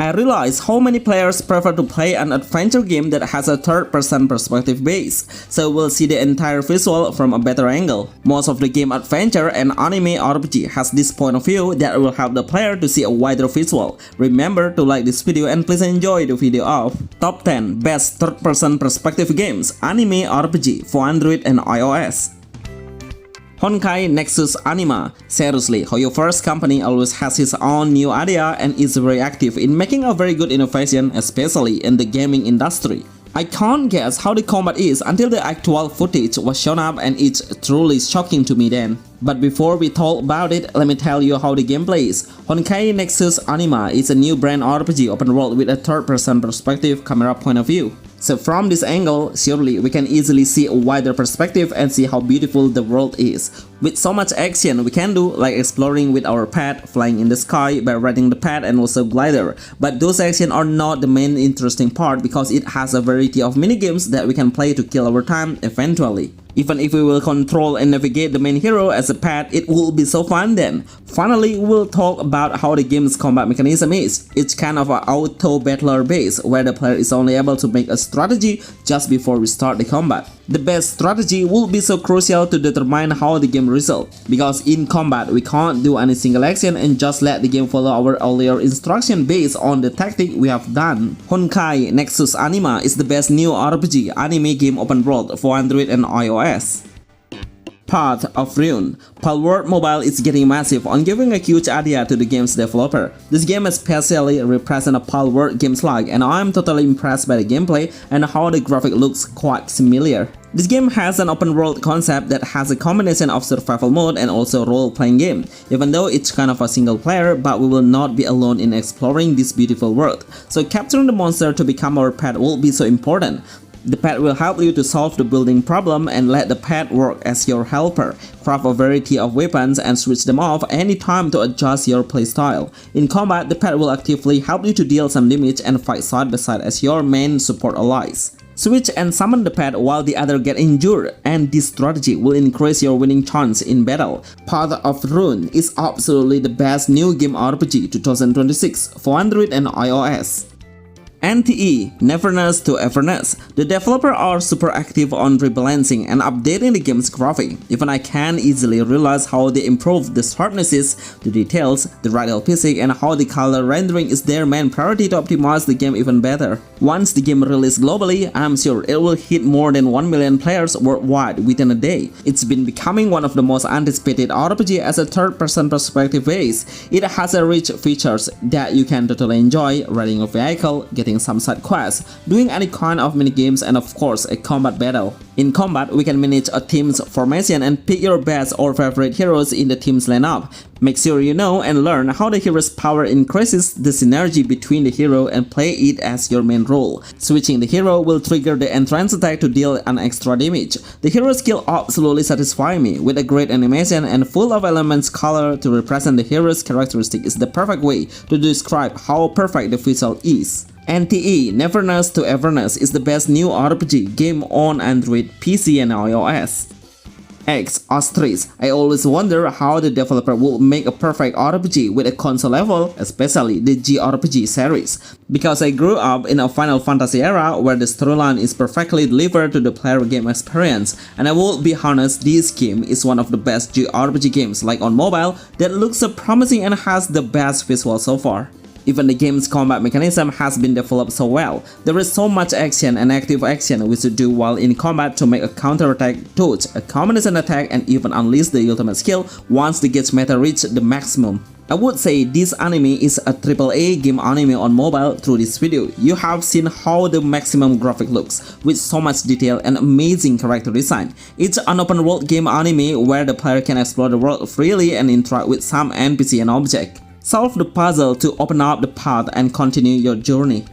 I realize how many players prefer to play an adventure game that has a third-person perspective base, so we'll see the entire visual from a better angle. Most of the game adventure and anime RPG has this point of view that will help the player to see a wider visual. Remember to like this video and please enjoy the video of Top 10 Best Third-Person Perspective Games Anime RPG for Android and iOS. Honkai, Nexus, Anima. Seriously, HoYoverse company always has its own new idea and is very active in making a very good innovation, especially in the gaming industry. I can't guess how the combat is until the actual footage was shown up, and it's truly shocking to me then. But before we talk about it, let me tell you how the game plays. Honkai Nexus Anima is a new brand RPG open world with a third-person perspective camera point of view. So from this angle, surely we can easily see a wider perspective and see how beautiful the world is. With so much action we can do, like exploring with our pet, flying in the sky by riding the pet, and also glider. But those actions are not the main interesting part because it has a variety of minigames that we can play to kill our time eventually. Even if we will control and navigate the main hero as a pet, it will be so fun then. Finally, we'll talk about how the game's combat mechanism is. It's kind of an auto-battler base, where the player is only able to make a strategy just before we start the combat. The best strategy will be so crucial to determine how the game results, because in combat we can't do any single action and just let the game follow our earlier instruction based on the tactic we have done. Honkai Nexus Anima is the best new RPG anime game open world for Android and iOS. Path of Rune. Palworld Mobile is getting massive on giving a huge idea to the game's developer. This game especially represents a Palworld game slug, and I am totally impressed by the gameplay and how the graphic looks quite familiar. This game has an open world concept that has a combination of survival mode and also role-playing game. Even though it's kind of a single player, but we will not be alone in exploring this beautiful world. So capturing the monster to become our pet will be so important. The pet will help you to solve the building problem and let the pet work as your helper. Craft a variety of weapons and switch them off anytime to adjust your playstyle. In combat, the pet will actively help you to deal some damage and fight side by side as your main support allies. Switch and summon the pet while the other get injured, and this strategy will increase your winning chance in battle. Path of Rune is absolutely the best new game RPG 2026 for Android and iOS. NTE Neverness to Everness. The developers are super active on rebalancing and updating the game's graphic. Even I can easily realize how they improved the sharpnesses, the details, the radial physics, and how the color rendering is their main priority to optimize the game even better. Once the game released globally, I'm sure it will hit more than 1 million players worldwide within a day. It's been becoming one of the most anticipated RPG as a third-person perspective base. It has a rich features that you can totally enjoy: riding a vehicle, getting some side quests, doing any kind of minigames, and of course a combat battle. In combat, we can manage a team's formation and pick your best or favorite heroes in the team's lineup. Make sure you know and learn how the hero's power increases the synergy between the hero and play it as your main role. Switching the hero will trigger the entrance attack to deal an extra damage. The hero skill absolutely satisfies me, with a great animation and full of elements. Color to represent the hero's characteristic is the perfect way to describe how perfect the visual is. NTE Neverness to Everness is the best new RPG game on Android, PC, and iOS. Astris. I always wonder how the developer will make a perfect RPG with a console level, especially the JRPG series. Because I grew up in a Final Fantasy era where the storyline is perfectly delivered to the player game experience, and I will be honest, this game is one of the best JRPG games like on mobile that looks so promising and has the best visual so far. Even the game's combat mechanism has been developed so well. There is so much action and active action we should do while in combat to make a counter-attack, dodge, a combination attack, and even unleash the ultimate skill once the gauge meta reach the maximum. I would say this anime is a AAA game anime on mobile. Through this video, you have seen how the maximum graphic looks, with so much detail and amazing character design. It's an open world game anime where the player can explore the world freely and interact with some NPC and object. Solve the puzzle to open up the path and continue your journey.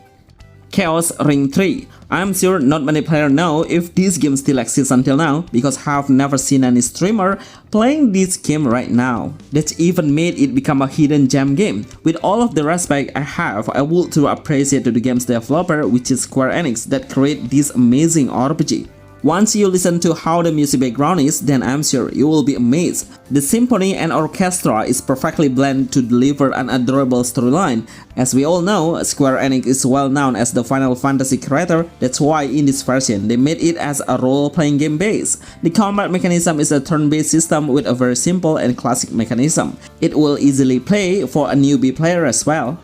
Chaos Ring 3. I'm sure not many players know if this game still exists until now, because I've never seen any streamer playing this game right now. That's even made it become a hidden gem game. With all of the respect I have, I would to appreciate to the game's developer, which is Square Enix, that create this amazing RPG. Once you listen to how the music background is, then I'm sure you will be amazed. The symphony and orchestra is perfectly blended to deliver an adorable storyline. As we all know, Square Enix is well known as the Final Fantasy creator. That's why in this version they made it as a role-playing game base. The combat mechanism is a turn-based system with a very simple and classic mechanism. It will easily play for a newbie player as well.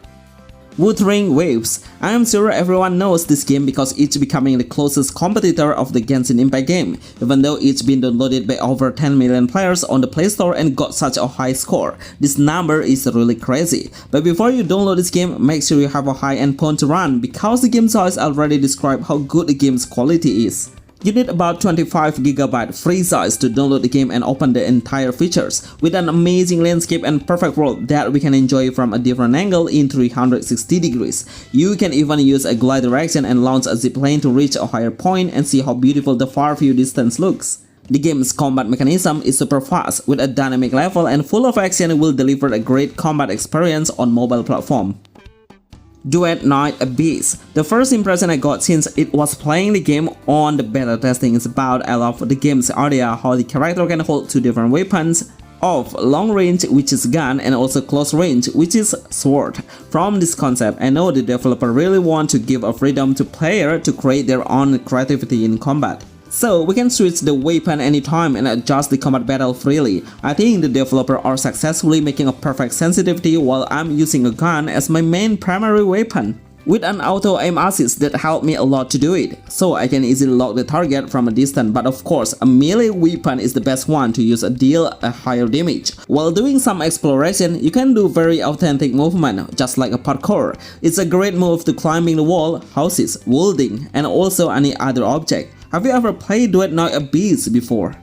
Wuthering Waves. I am sure everyone knows this game because it's becoming the closest competitor of the Genshin Impact game, even though it's been downloaded by over 10 million players on the Play Store and got such a high score. This number is really crazy. But before you download this game, make sure you have a high endpoint to run because the game size already describes how good the game's quality is. You need about 25GB free size to download the game and open the entire features, with an amazing landscape and perfect world that we can enjoy from a different angle in 360 degrees. You can even use a glide direction and launch a zipline to reach a higher point and see how beautiful the far view distance looks. The game's combat mechanism is super fast, with a dynamic level and full of action will deliver a great combat experience on mobile platform. Duet Night Abyss. The first impression I got since it was playing the game on the beta testing is about I love the game's idea how the character can hold two different weapons of long range, which is gun, and also close range, which is sword. From this concept, I know the developer really want to give a freedom to player to create their own creativity in combat. So we can switch the weapon anytime and adjust the combat battle freely. I think the developer are successfully making a perfect sensitivity while I'm using a gun as my main primary weapon, with an auto aim assist that helped me a lot to do it, so I can easily lock the target from a distance. But of course, a melee weapon is the best one to use to deal a higher damage. While doing some exploration, you can do very authentic movement, just like a parkour. It's a great move to climbing the wall, houses, building, and also any other object. Have you ever played Duet Night Abyss before?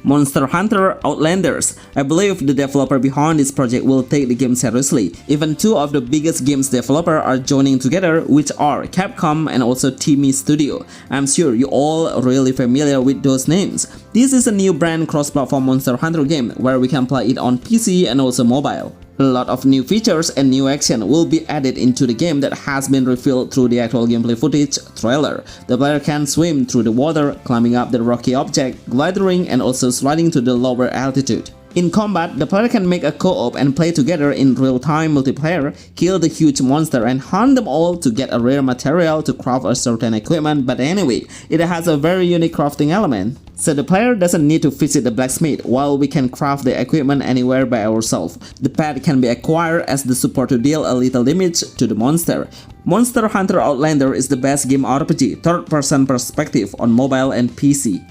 Monster Hunter Outlanders. I believe the developer behind this project will take the game seriously. Even two of the biggest games developers are joining together, which are Capcom and also Timi Studio. I'm sure you all really familiar with those names. This is a new brand cross-platform Monster Hunter game where we can play it on PC and also mobile. A lot of new features and new action will be added into the game that has been revealed through the actual gameplay footage trailer. The player can swim through the water, climbing up the rocky object, gliding, and also sliding to the lower altitude. In combat, the player can make a co-op and play together in real-time multiplayer, kill the huge monster and hunt them all to get a rare material to craft a certain equipment. But anyway, it has a very unique crafting element. So the player doesn't need to visit the blacksmith, while we can craft the equipment anywhere by ourselves. The pet can be acquired as the support to deal a little damage to the monster. Monster Hunter Outlander is the best game RPG, third-person perspective on mobile and PC.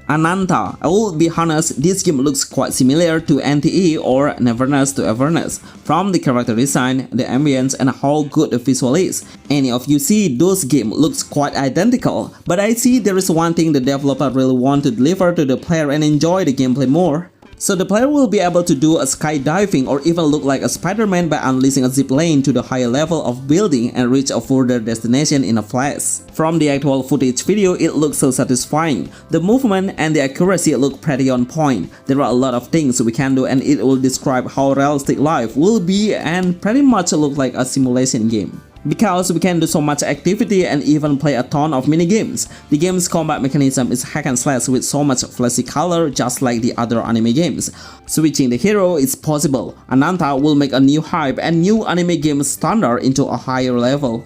Ananta. I will be honest, this game looks quite similar to NTE or Neverness to Everness, from the character design, the ambience, and how good the visual is. Any of you see those games looks quite identical, but I see there is one thing the developer really want to deliver to the player and enjoy the gameplay more. So the player will be able to do a skydiving or even look like a Spider-Man by unleashing a zip lane to the higher level of building and reach a further destination in a flash. From the actual footage video, it looks so satisfying. The movement and the accuracy look pretty on point. There are a lot of things we can do and it will describe how realistic life will be and pretty much look like a simulation game. Because we can do so much activity and even play a ton of mini-games. The game's combat mechanism is hack and slash with so much flashy color just like the other anime games. Switching the hero is possible. Ananta will make a new hype and new anime game standard into a higher level.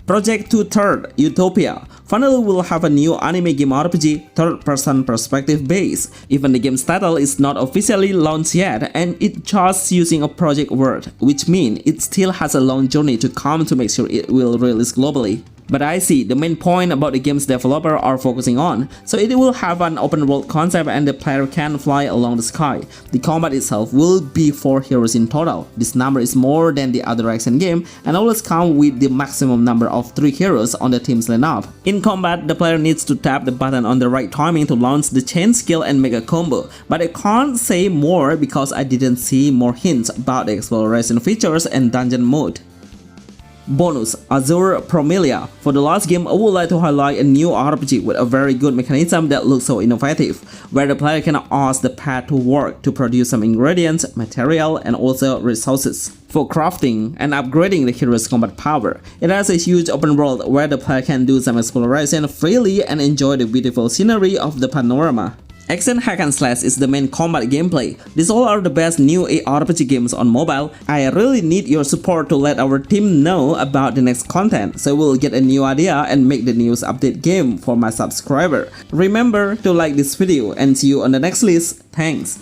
Project 2/3 Utopia. Finally, we'll have a new anime game RPG, third-person perspective base. Even the game's title is not officially launched yet, and it's just using a project word, which means it still has a long journey to come to make sure it will release globally. But I see the main point about the game's developer are focusing on, so it will have an open world concept and the player can fly along the sky. The combat itself will be 4 heroes in total. This number is more than the other action game and always come with the maximum number of 3 heroes on the team's lineup. In combat, the player needs to tap the button on the right timing to launch the chain skill and make a combo. But I can't say more because I didn't see more hints about the exploration features and dungeon mode. Bonus, Azure Promilia. For the last game, I would like to highlight a new RPG with a very good mechanism that looks so innovative, where the player can ask the pet to work to produce some ingredients, material, and also resources. for crafting and upgrading the hero's combat power. It has a huge open world where the player can do some exploration freely and enjoy the beautiful scenery of the panorama. Action hack and slash is the main combat gameplay. These all are the best new RPG games on mobile. I really need your support to let our team know about the next content, so we'll get a new idea and make the news update game for my subscriber. Remember to like this video and see you on the next list. Thanks.